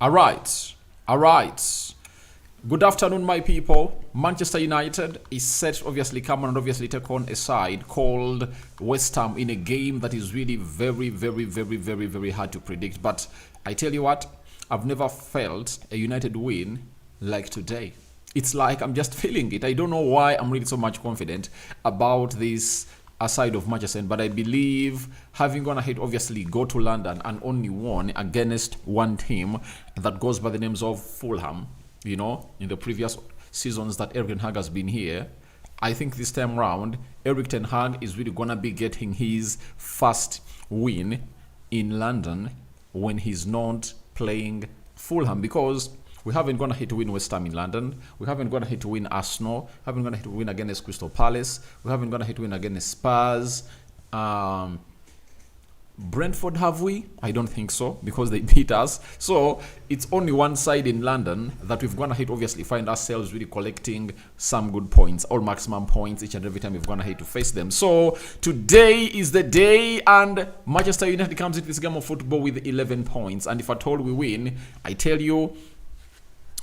All right. All right. Good afternoon, my people. Manchester United is set to obviously come and obviously take on a side called West Ham in a game that is really very hard to predict. But I tell you what, I've never felt a United win like today. It's like I'm just feeling it. I don't know why I'm really so much confident about this aside of Manchester, but I believe having gone ahead, obviously go to London and only won against one team that goes by the names of Fulham, you know, in the previous seasons that Erik Ten Hag has been here, I think this time round, Erik Ten Hag is really going to be getting his first win in London when he's not playing Fulham, because we haven't gone ahead to win West Ham in London. We haven't gone ahead to win Arsenal. Haven't gone ahead to win against Crystal Palace. We haven't gone ahead to win against Spurs. Brentford, have we? I don't think so, because they beat us. So it's only one side in London that we've gone ahead to obviously find ourselves really collecting some good points, all maximum points each and every time we've gone ahead to face them. So today is the day, and Manchester United comes into this game of football with 11 points. And if at all we win, I tell you,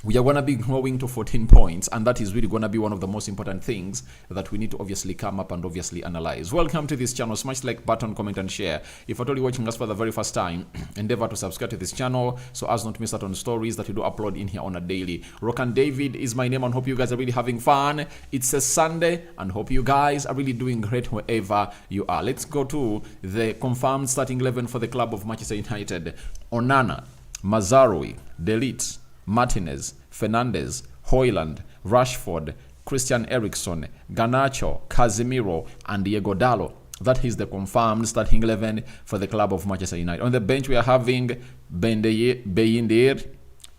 we are going to be growing to 14 points, and that is really going to be one of the most important things that we need to obviously come up and obviously analyze. Welcome to this channel. Smash like button, comment and share. If at all you're watching us for the very first time, endeavor to subscribe to this channel so as not to miss out on stories that we do upload in here on a daily. Rokan David is my name, and hope you guys are really having fun. It's a Sunday, and hope you guys are really doing great wherever you are. Let's go to the confirmed starting 11 for the club of Manchester United. Onana, Mazraoui, Delete, Martinez, Fernandes, Hojlund, Rashford, Christian Eriksen, Garnacho, Casemiro, and Diego Dallo. That is the confirmed starting 11 for the club of Manchester United. On the bench, we are having Beindir,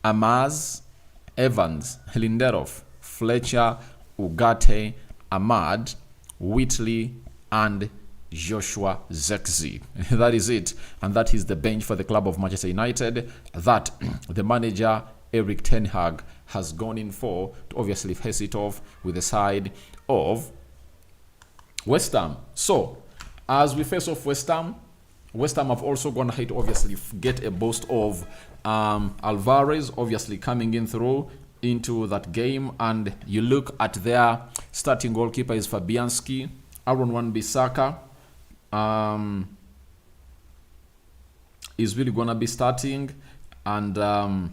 Amaz, Evans, Lindelof, Fletcher, Ugarte, Ahmad, Whitley, and Joshua Zexi. That is it. And that is the bench for the club of Manchester United that the manager Erik Ten Hag has gone in for to obviously face it off with the side of West Ham. So, as we face off West Ham have also gone ahead to obviously get a boost of Alvarez obviously coming in through into that game. And you look at their starting goalkeeper is Fabianski, Aaron Wan-Bissaka is really going to be starting, and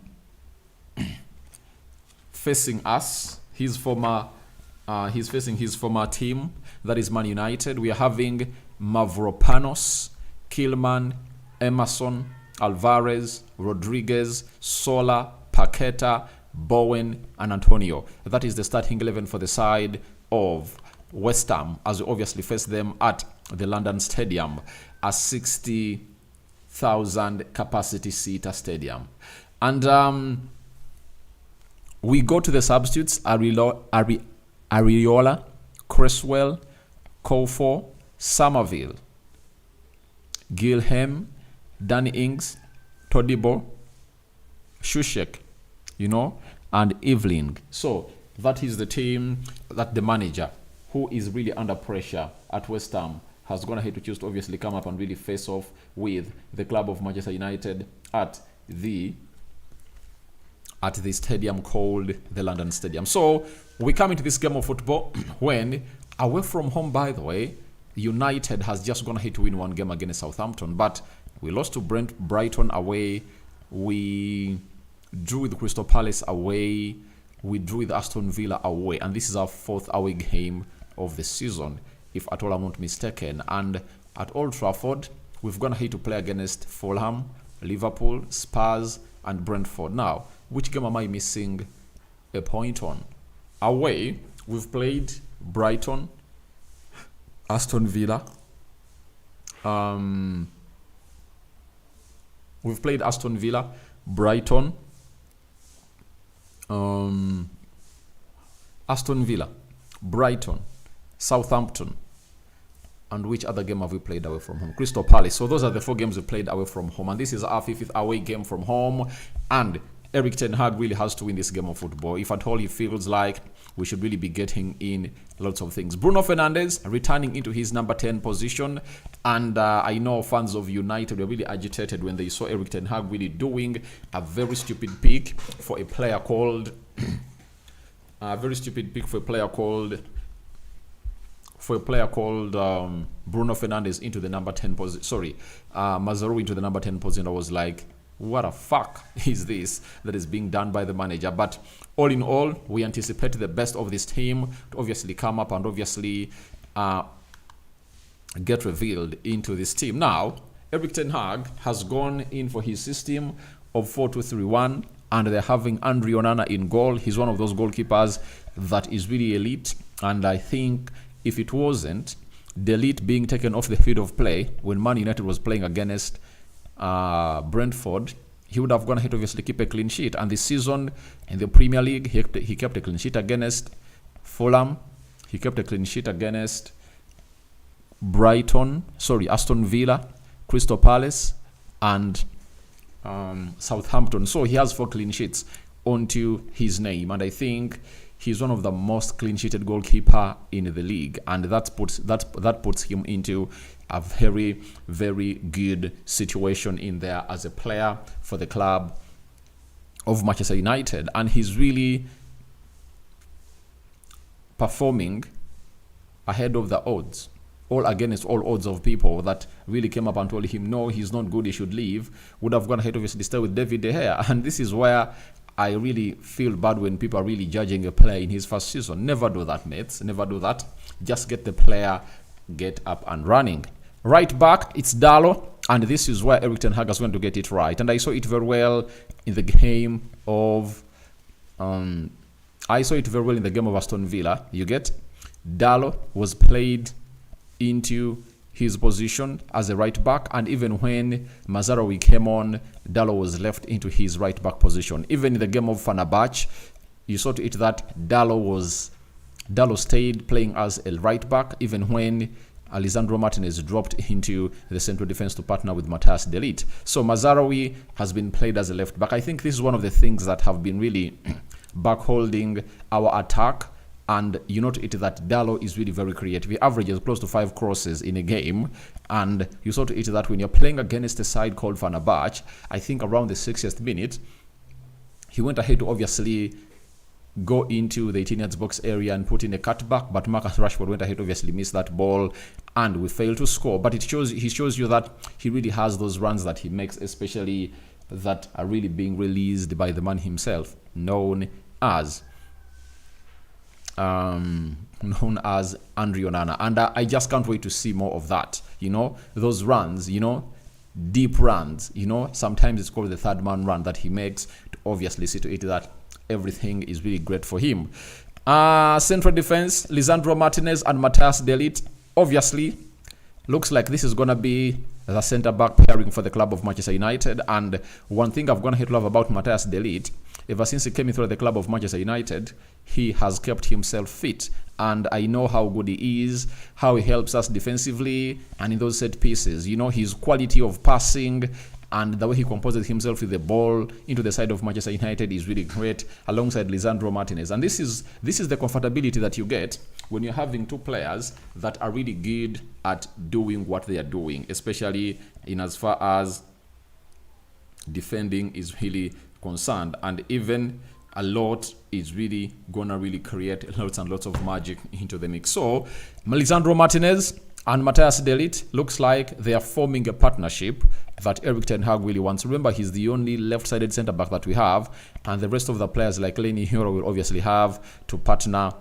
facing us, he's facing his former team, that is Man United. We are having Mavropanos, Kilman, Emerson, Alvarez, Rodriguez, Sola, Paqueta, Bowen, and Antonio. That is the starting 11 for the side of West Ham, as we obviously face them at the London Stadium, a 60,000 capacity seater stadium. And we go to the substitutes: Ariola, Cresswell, Kofor, Somerville, Gilhem, Danny Ings, Todibo, Shushek, and Eveling. So that is the team that the manager, who is really under pressure at West Ham, has gone ahead to choose to obviously come up and really face off with the club of Manchester United at the stadium called the London Stadium. So we come into this game of football when, away from home, by the way, United has just gone ahead to win one game against Southampton, but we lost to Brighton away, we drew with Crystal Palace away, we drew with Aston Villa away, and this is our fourth away game of the season, if at all I'm not mistaken. And at Old Trafford, we've gone ahead to play against Fulham, Liverpool, Spurs, and Brentford. Now, which game am I missing a point on? Away, we've played Brighton, Aston Villa. We've played Aston Villa, Brighton, Aston Villa, Brighton, Southampton, and which other game have we played away from home? Crystal Palace. So those are the 4 games we played away from home, and this is our 5th away game from home. And Erik Ten Hag really has to win this game of football. If at all he feels like we should really be getting in lots of things. Bruno Fernandes returning into his number 10 position. And I know fans of United were really agitated when they saw Erik Ten Hag really doing a very stupid pick for a player called... Bruno Fernandes into the number 10 position. Mazraoui into the number 10 position. I was like, what the fuck is this that is being done by the manager? But all in all, we anticipate the best of this team to obviously come up and obviously get revealed into this team. Now, Erik Ten Hag has gone in for his system of 4-2-3-1, and they're having Andre Onana in goal. He's one of those goalkeepers that is really elite, and I think if it wasn't the elite being taken off the field of play when Man United was playing against Brentford, he would have gone ahead to obviously keep a clean sheet. And this season in the Premier League, he kept a clean sheet against Fulham. He kept a clean sheet against Aston Villa, Crystal Palace, and Southampton. So he has 4 clean sheets onto his name, and I think he's one of the most clean-sheeted goalkeeper in the league, and that puts him into a very, very good situation in there as a player for the club of Manchester United. And he's really performing ahead of the odds, all against all odds of people that really came up and told him, no, he's not good, he should leave, would have gone ahead obviously stay with David De Gea. And this is where I really feel bad when people are really judging a player in his first season. Never do that, mates. Never do that. Just get the player, get up and running. Right back, it's Dalot, and this is where Erik Ten Hag is going to get it right. And I saw it very well in the game of Aston Villa. You get Dalot was played into his position as a right back, and even when Mazraoui came on, Dalot was left into his right back position. Even in the game of Fenerbahce, you saw to it that Dalot stayed playing as a right back, even when Lisandro Martinez dropped into the central defense to partner with Matthias de Ligt. So Mazraoui has been played as a left back. I think this is one of the things that have been really backholding our attack. And you note it that Dalot is really very creative. He averages close to 5 crosses in a game. And you saw to it that when you're playing against a side called Fenerbahce, I think around the 60th minute, he went ahead to obviously go into the 18 yards box area and put in a cutback, but Marcus Rashford went ahead, obviously missed that ball, and we failed to score. But he shows you that he really has those runs that he makes, especially that are really being released by the man himself, known as Andre Onana. And I just can't wait to see more of that. Those runs, deep runs, sometimes it's called the third man run that he makes to obviously see to it that everything is really great for him. Central defense, Lisandro Martinez and Matthias de Ligt. Obviously, looks like this is going to be the centre-back pairing for the club of Manchester United. And one thing I've gone ahead to love about Matthias de Ligt, ever since he came into the club of Manchester United, he has kept himself fit. And I know how good he is, how he helps us defensively, and in those set pieces. His quality of passing and the way he composes himself with the ball into the side of Manchester United is really great, alongside Lisandro Martinez. And this is the comfortability that you get when you're having 2 players that are really good at doing what they are doing, especially in as far as defending is really concerned. And even a lot is really gonna really create lots and lots of magic into the mix. So Lisandro Martinez and Matthias de Ligt looks like they are forming a partnership that Erik Ten Hag really wants. Remember, he's the only left-sided centre-back that we have, and the rest of the players like Lenny Hero will obviously have to partner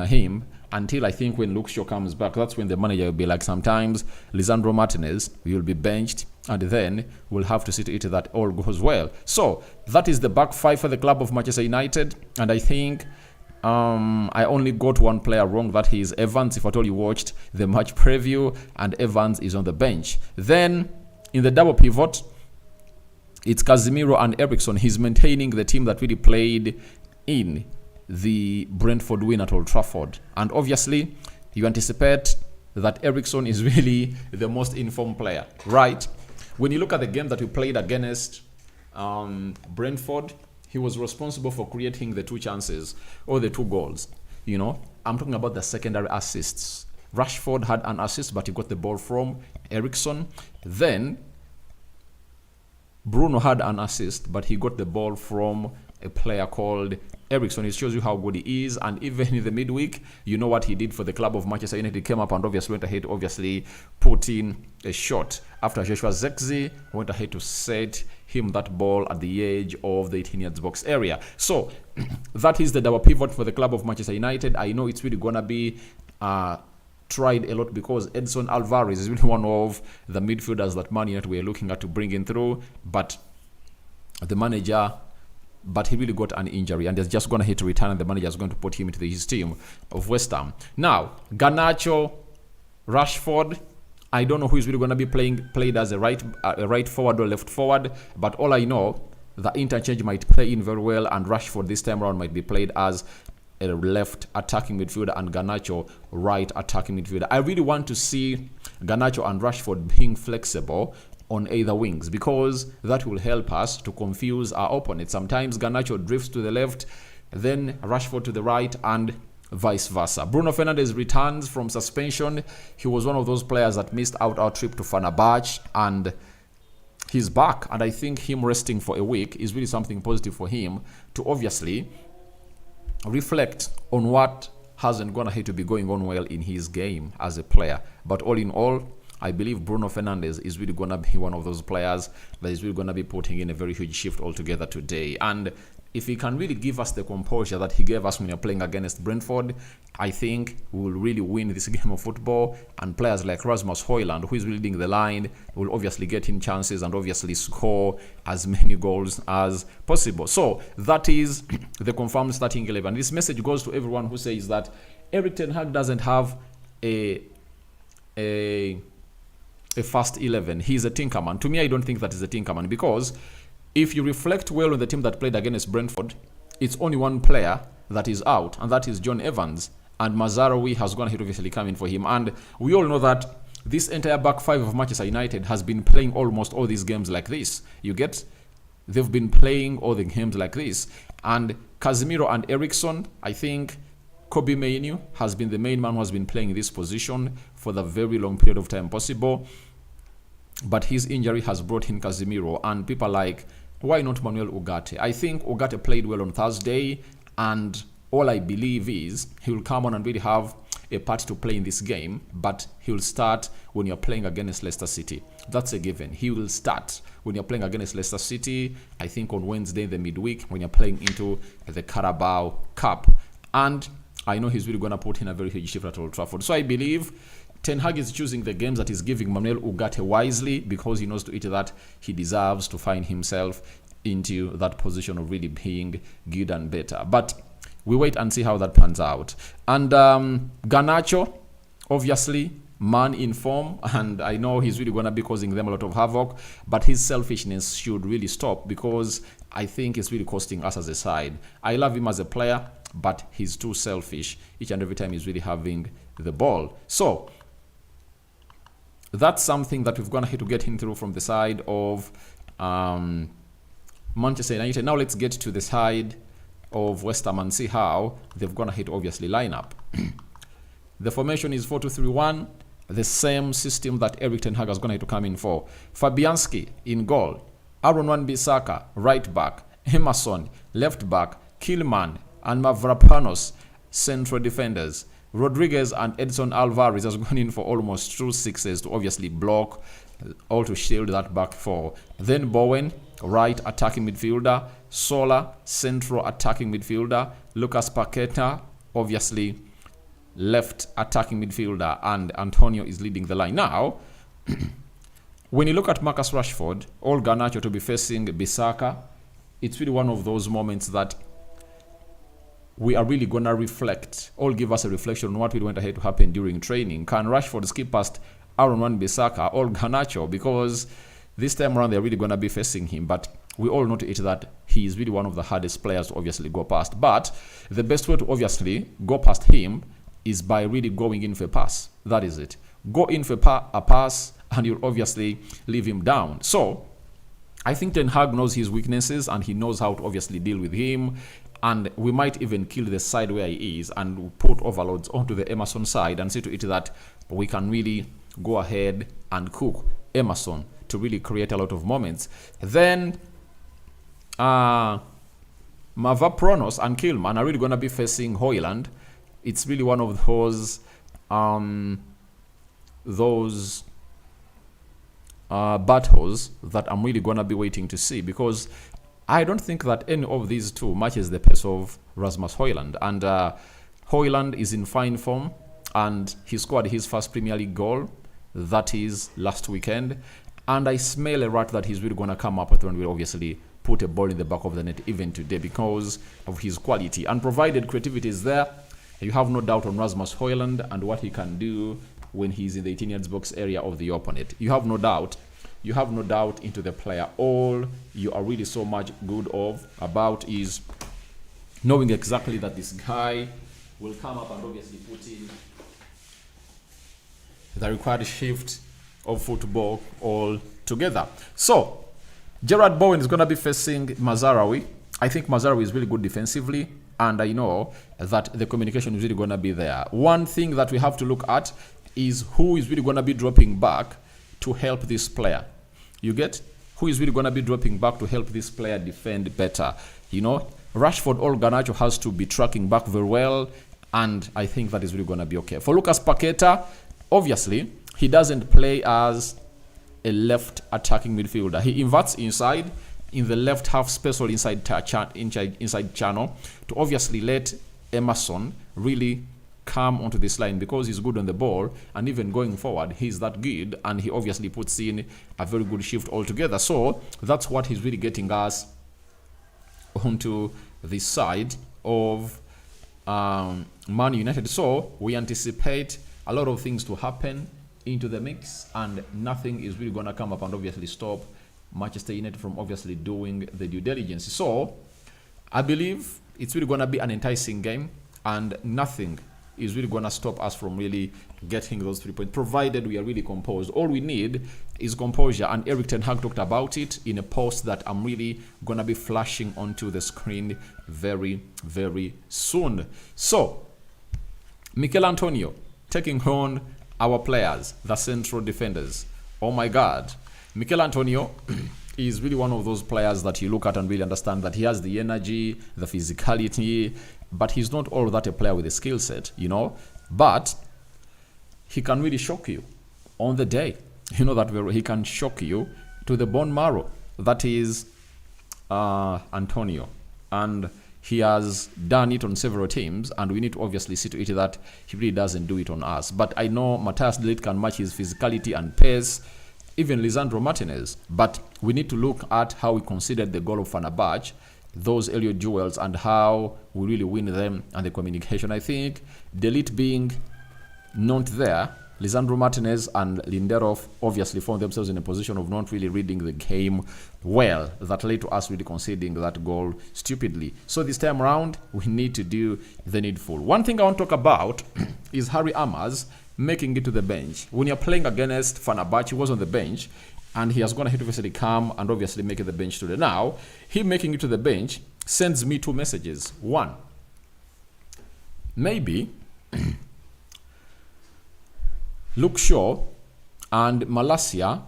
him until I think when Luke Shaw comes back. That's when the manager will be like, sometimes Lisandro Martinez will be benched, and then we'll have to see to it that all goes well. So that is the back 5 for the club of Manchester United, and I think I only got one player wrong, that he is Evans. If at all you watched the match preview, and Evans is on the bench. Then in the double pivot, it's Casemiro and Eriksen. He's maintaining the team that really played in the Brentford win at Old Trafford. And obviously, you anticipate that Eriksen is really the most informed player, right? When you look at the game that we played against Brentford, he was responsible for creating the 2 chances or the 2 goals. I'm talking about the secondary assists. Rashford had an assist, but he got the ball from Eriksson. Then Bruno had an assist, but he got the ball from a player called Eriksson. It shows you how good he is. And even in the midweek, you know what he did for the club of Manchester United. He came up and obviously went ahead, put in a shot after Joshua Zirkzee went ahead to set him that ball at the edge of the 18 yards box area. So that is the double pivot for the club of Manchester United. I know it's really gonna be tried a lot because Edson Alvarez is really one of the midfielders that Man United were looking at to bring in through, but he really got an injury and is just going to hit to return, and the manager is going to put him into his team of West Ham. Now, Garnacho, Rashford, I don't know who is really going to be played as a right forward or left forward, but all I know, the interchange might play in very well, and Rashford this time around might be played as a left attacking midfielder and Garnacho right attacking midfielder. I really want to see Garnacho and Rashford being flexible on either wings, because that will help us to confuse our opponents. Sometimes Garnacho drifts to the left, then Rashford to the right, and vice versa. Bruno Fernandes returns from suspension. He was one of those players that missed out our trip to Fenerbahce, and he's back. And I think him resting for a week is really something positive for him to obviously reflect on what hasn't gone ahead to be going on well in his game as a player. But all in all, I believe Bruno Fernandes is really going to be one of those players that is really going to be putting in a very huge shift altogether today. And if he can really give us the composure that he gave us when you're playing against Brentford, I think we will really win this game of football. And players like Rasmus Hojlund, who is leading the line, will obviously get in chances and obviously score as many goals as possible. So that is the confirmed starting 11. This message goes to everyone who says that Erik ten Hag doesn't have a first 11. He's a tinkerman. To me, I don't think that is a tinkerman, because if you reflect well on the team that played against Brentford, it's only one player that is out, and that is John Evans. And Mazaraoui has gone ahead obviously coming for him. And we all know that this entire back 5 of Manchester United has been playing almost all these games like this. You get? They've been playing all the games like this. And Casemiro and Eriksson, I think Kobe Mainoo has been the main man who has been playing this position for the very long period of time possible. But his injury has brought in Casemiro, and people are like, why not Manuel Ugarte? I think Ugarte played well on Thursday, and all I believe is he will come on and really have a part to play in this game, but he will start when you're playing against Leicester City. That's a given. He will start when you're playing against Leicester City, I think on Wednesday in the midweek, when you're playing into the Carabao Cup. And I know he's really going to put in a very huge shift at Old Trafford. So I believe Ten Hag is choosing the games that he's giving Manuel Ugarte wisely, because he knows to it that he deserves to find himself into that position of really being good and better. But we wait and see how that pans out. And Garnacho, obviously, man in form, and I know he's really going to be causing them a lot of havoc, but his selfishness should really stop, because I think it's really costing us as a side. I love him as a player, but he's too selfish each and every time he's really having the ball. So that's something that we've gone ahead to get him through from the side of Manchester United. Now let's get to the side of West Ham and see how they've gone ahead to obviously line up. The formation is 4-2-3-1, the same system that Erik ten Hag has gone ahead to come in for. Fabianski in goal, Aaron Wan-Bissaka right back, Emerson left back, Kilman and Mavropanos central defenders. Rodriguez and Edson Alvarez has gone in for almost 2 sixes to obviously block, all to shield that back 4. Then Bowen, right attacking midfielder. Sola, central attacking midfielder. Lucas Paqueta, obviously left attacking midfielder. And Antonio is leading the line. Now, when you look at Marcus Rashford, or Garnacho to be facing Bissaka, it's really one of those moments that we are really going to reflect, or give us a reflection on what we went ahead to happen during training. Can Rashford skip past Aaron Wan-Bissaka or Garnacho? Because this time around they're really going to be facing him. But we all know to it that he is really one of the hardest players to obviously go past. But the best way to obviously go past him is by really going in for a pass. That is it. Go in for a pass and you'll obviously leave him down. So I think Ten Hag knows his weaknesses and he knows how to obviously deal with him. And we might even kill the side where he is and put overloads onto the Emerson side and see to it that we can really go ahead and cook Emerson to really create a lot of moments. Then Mavropanos and Kilman are really going to be facing Hojlund. It's really one of those battles that I'm really going to be waiting to see, because I don't think that any of these two matches the pace of Rasmus Hojlund. And Hojlund is in fine form, and he scored his first Premier League goal, that is last weekend. And I smell a rat that he's really going to come up with when we obviously put a ball in the back of the net even today, because of his quality. And provided creativity is there, you have no doubt on Rasmus Hojlund and what he can do when he's in the 18 yards box area of the opponent. You have no doubt. You have no doubt into the player. All you are really so much good about is knowing exactly that this guy will come up and obviously put in the required shift of football all together. So Gerard Bowen is going to be facing Mazarawi. I think Mazarawi is really good defensively, and I know that the communication is really going to be there. One thing that we have to look at is who is really going to be dropping back to help this player. You get? Who is really going to be dropping back to help this player defend better? You know, Rashford or Garnacho has to be tracking back very well, and I think that is really going to be okay. For Lucas Paqueta, obviously, he doesn't play as a left attacking midfielder. He inverts inside in the left half space or inside channel to obviously let Emerson really come onto this line, because he's good on the ball, and even going forward he's that good, and he obviously puts in a very good shift altogether. So that's what he's really getting us onto the side of Man United. So we anticipate a lot of things to happen into the mix, and nothing is really going to come up and obviously stop Manchester United from obviously doing the due diligence. So I believe it's really going to be an enticing game, and nothing is really going to stop us from really getting those 3 points, provided we are really composed. All we need is composure, and Erik Ten Hag talked about it in a post that I'm really going to be flashing onto the screen very, very soon. So Mikel Antonio taking on our players, the central defenders. Oh my God. Mikel Antonio is really one of those players that you look at and really understand that he has the energy, the physicality, but he's not all that a player with a skill set, you know. But he can really shock you on the day. You know that he can shock you to the bone marrow. That is Antonio. And he has done it on several teams, and we need to obviously see to it that he really doesn't do it on us. But I know Matthias de Ligt can match his physicality and pace, even Lisandro Martinez. But we need to look at how we considered the goal of Fenerbahce, those Elliot duels, and how we really win them, and the communication. I think de Ligt being not there, Lisandro Martinez and Lindelof obviously found themselves in a position of not really reading the game well. That led to us really conceding that goal stupidly. So this time around, we need to do the needful. One thing I want to talk about is Harry Amers making it to the bench. When you're playing against Fenerbahce, he was on the bench, and he has gone ahead to obviously come and obviously make it the bench today. Now, him making it to the bench sends me two messages. One, maybe Luke Shaw and Malacia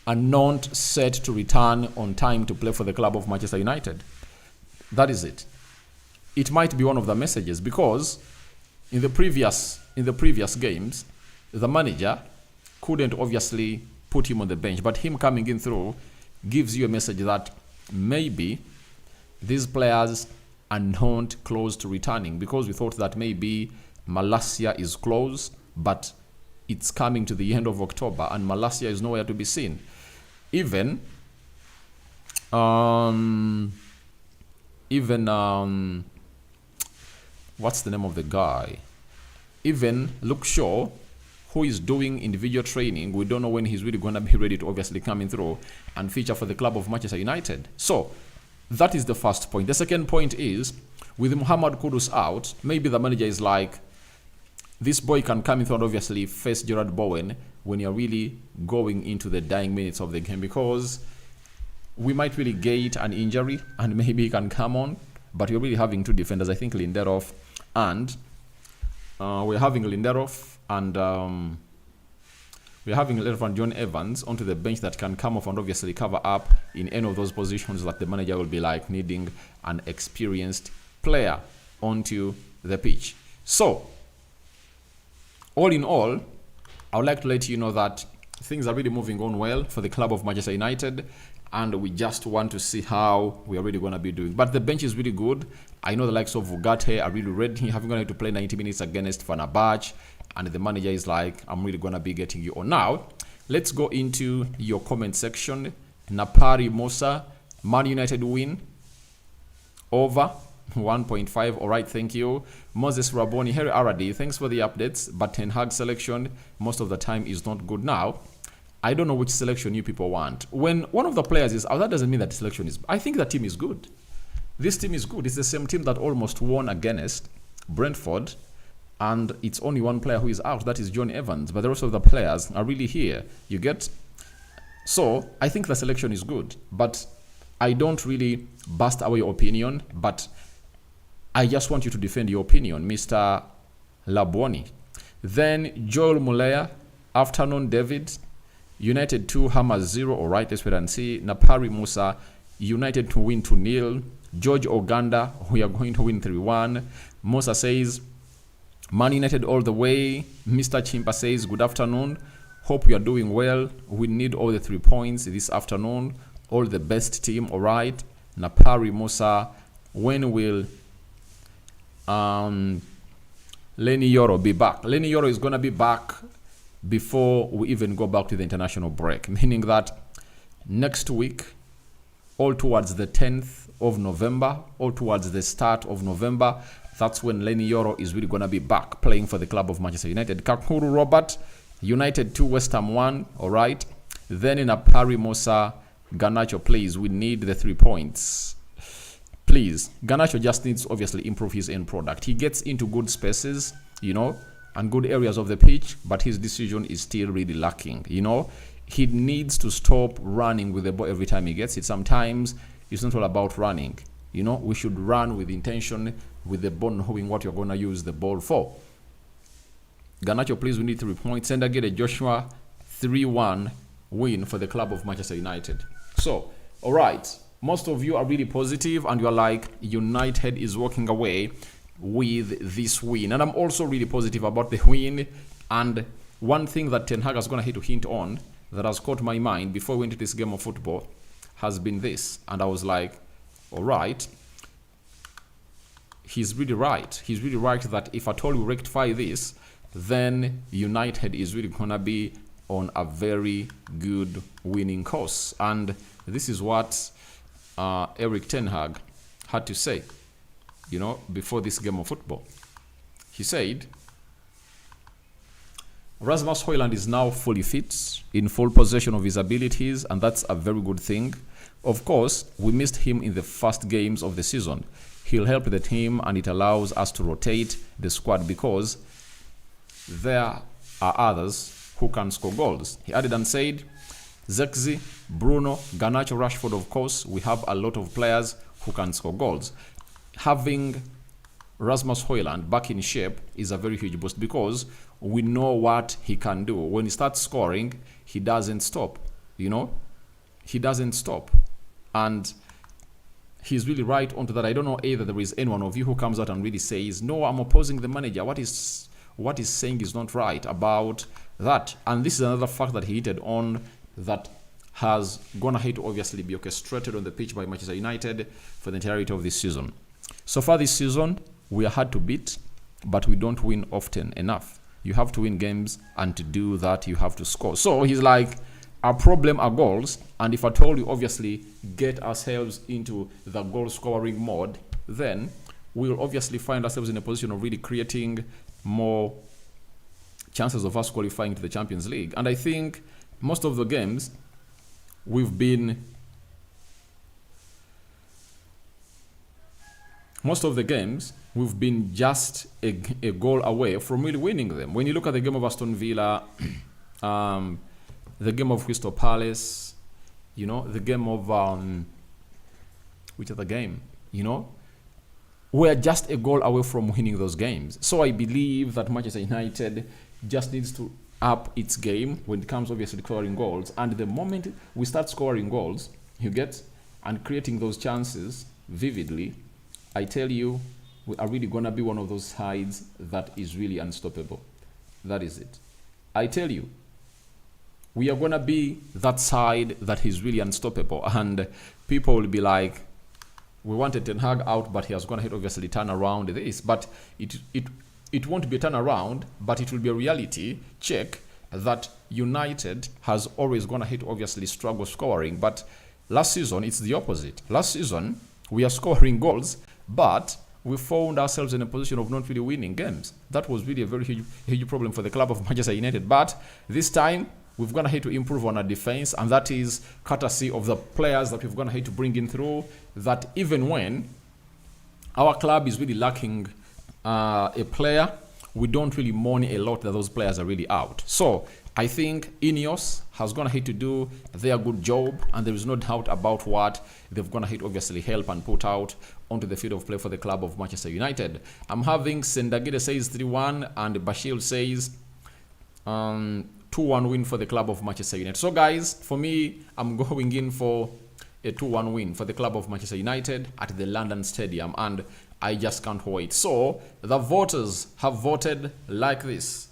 are not set to return on time to play for the club of Manchester United. That is it. It might be one of the messages, because in the previous games, the manager couldn't obviously put him on the bench, but him coming in through gives you a message that maybe these players are not close to returning, because we thought that maybe Malacia is close, but it's coming to the end of October and Malacia is nowhere to be seen. Even what's the name of the guy? Even Luke Shaw, who is doing individual training, we don't know when he's really going to be ready to obviously come in through and feature for the club of Manchester United. So that is the first point. The second point is, with Muhammad Kudus out, maybe the manager is like, this boy can come in through and obviously face Gerard Bowen when you're really going into the dying minutes of the game, because we might really get an injury and maybe he can come on. But we're really having two defenders. I think Lindelof and we're having Lindelof and we're having Lindelof and John Evans onto the bench that can come off and obviously cover up in any of those positions that the manager will be like needing an experienced player onto the pitch. So, all in all, I would like to let you know that things are really moving on well for the club of Manchester United, and we just want to see how we are really going to be doing. But the bench is really good. I know the likes of Ugarte are really ready, having gone to play 90 minutes against Fenerbahce, and the manager is like, I'm really going to be getting you on. Now, let's go into your comment section. Napari Musa, Man United win over 1.5. All right, thank you. Moses Raboni, Harry Aradi, thanks for the updates, but Ten Hag selection most of the time is not good. Now, I don't know which selection you people want. When one of the players is out, that doesn't mean that the selection is... I think the team is good. This team is good. It's the same team that almost won against Brentford, and it's only one player who is out. That is John Evans, but the rest of the players are really here. You get? So, I think the selection is good, but I don't really bust away your opinion, but I just want you to defend your opinion, Mr. Laboni. Then, Joel Mulea, afternoon, David. United 2, Hammers 0. All right, let's wait and see. Napari Musa, United to win 2-0. George Oganda, we are going to win 3-1. Musa says, Man United all the way. Mr. Chimpa says, good afternoon. Hope you are doing well. We need all the 3 points this afternoon. All the best team, all right. Napari Musa, when will Lenny Yoro be back? Lenny Yoro is going to be back before we even go back to the international break, meaning that next week, all towards the 10th of November, all towards the start of November, that's when Lenny Yoro is really going to be back playing for the club of Manchester United. Kakuru Robert, United 2, West Ham 1, all right. Then in Apari Musa, Garnacho, please, we need the 3 points. Please, Garnacho just needs obviously improve his end product. He gets into good spaces, you know, and good areas of the pitch, but his decision is still really lacking, you know. He needs to stop running with the ball every time he gets it. Sometimes it's not all about running, you know. We should run with intention, with the ball, knowing what you're going to use the ball for. Garnacho, please, we need 3 points. And again, a Joshua 3-1 win for the club of Manchester United. So, all right, most of you are really positive and you're like, United is walking away with this win. And I'm also really positive about the win. And one thing that Ten Hag is going to hint on that has caught my mind before we went to this game of football has been this. And I was like, all right, he's really right. He's really right that if at all we rectify this, then United is really going to be on a very good winning course. And this is what Eric Ten Hag had to say, you know, before this game of football. He said, Rasmus Hojlund is now fully fit, in full possession of his abilities, and that's a very good thing. Of course, we missed him in the first games of the season. He'll help the team, and it allows us to rotate the squad because there are others who can score goals. He added and said, Zexi, Bruno, Garnacho, Rashford, of course, we have a lot of players who can score goals. Having Rasmus Hojlund back in shape is a very huge boost because we know what he can do. When he starts scoring, he doesn't stop, you know? He doesn't stop. And he's really right onto that. I don't know either there is anyone of you who comes out and really says, no, I'm opposing the manager. What he's saying is not right about that. And this is another fact that he hit on that has gone ahead to obviously be orchestrated on the pitch by Manchester United for the entirety of this season. So far this season, we are hard to beat, but we don't win often enough. You have to win games, and to do that, you have to score. So he's like, our problem are goals, and if at all we obviously get ourselves into the goal scoring mode, then we'll obviously find ourselves in a position of really creating more chances of us qualifying to the Champions League. And I think most of the games we've been just a goal away from really winning them. When you look at the game of Aston Villa, the game of Crystal Palace, You know, the game of which other game? You know, we're just a goal away from winning those games. So I believe that Manchester United just needs to up its game when it comes obviously to scoring goals. And the moment we start scoring goals, you get, and creating those chances vividly, I tell you, we are really gonna be one of those sides that is really unstoppable. That is it. I tell you, we are gonna be that side that is really unstoppable, and people will be like, we wanted Ten Hag out, but he has gone ahead obviously turn around this, but it won't be a turnaround, but it will be a reality check that United has always gone ahead obviously struggle scoring. But last season it's the opposite. Last season we are scoring goals, but we found ourselves in a position of not really winning games. That was really a very huge problem for the club of Manchester United. But this time we've gone ahead to improve on our defense, and that is courtesy of the players that we've gone ahead to bring in through, that even when our club is really lacking a player, we don't really mourn a lot that those players are really out. So I think Ineos has gone ahead to do their good job, and there is no doubt about what they've gone ahead obviously help and put out onto the field of play for the club of Manchester United. I'm having Sendagide says 3-1 and Bashir says 2-1 win for the club of Manchester United. So guys, for me, I'm going in for a 2-1 win for the club of Manchester United at the London Stadium, and I just can't wait. So the voters have voted like this.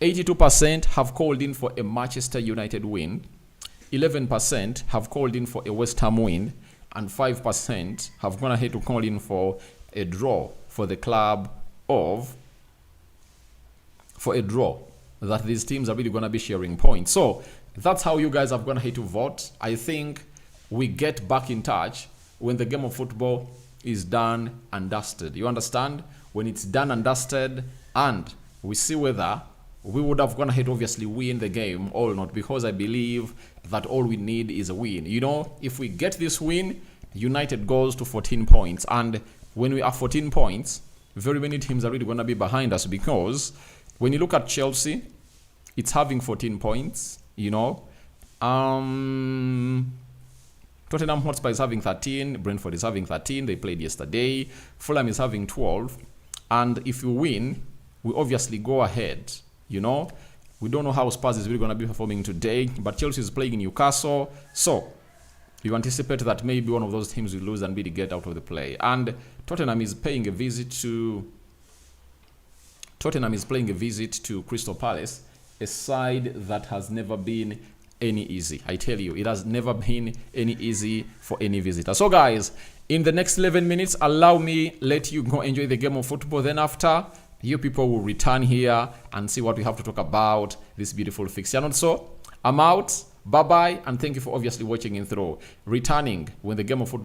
82% have called in for a Manchester United win, 11% have called in for a West Ham win, and 5% have gone ahead to call in for a draw for the club of, that these teams are really going to be sharing points. So that's how you guys have gone ahead to vote. I think we get back in touch when the game of football is done and dusted. You understand? When it's done and dusted, and we see whether we would have gone ahead obviously win the game or not, because I believe that all we need is a win. You know, if we get this win, United goes to 14 points, and when we are 14 points, very many teams are really going to be behind us, because when you look at Chelsea, it's having 14 points, you know. Tottenham Hotspur is having 13, Brentford is having 13, they played yesterday, Fulham is having 12, and if you win, we obviously go ahead, you know. We don't know how Spurs is really going to be performing today, but Chelsea is playing Newcastle, so you anticipate that maybe one of those teams will lose and really get out of the play. And Tottenham is paying a visit to Crystal Palace, a side that has never been any easy. I tell you, it has never been any easy for any visitor. So guys, in the next 11 minutes, allow me let you go enjoy the game of football. Then after, you people will return here and see what we have to talk about this beautiful fixture. And also, I'm out. Bye-bye, and thank you for obviously watching in through. Returning when the game of football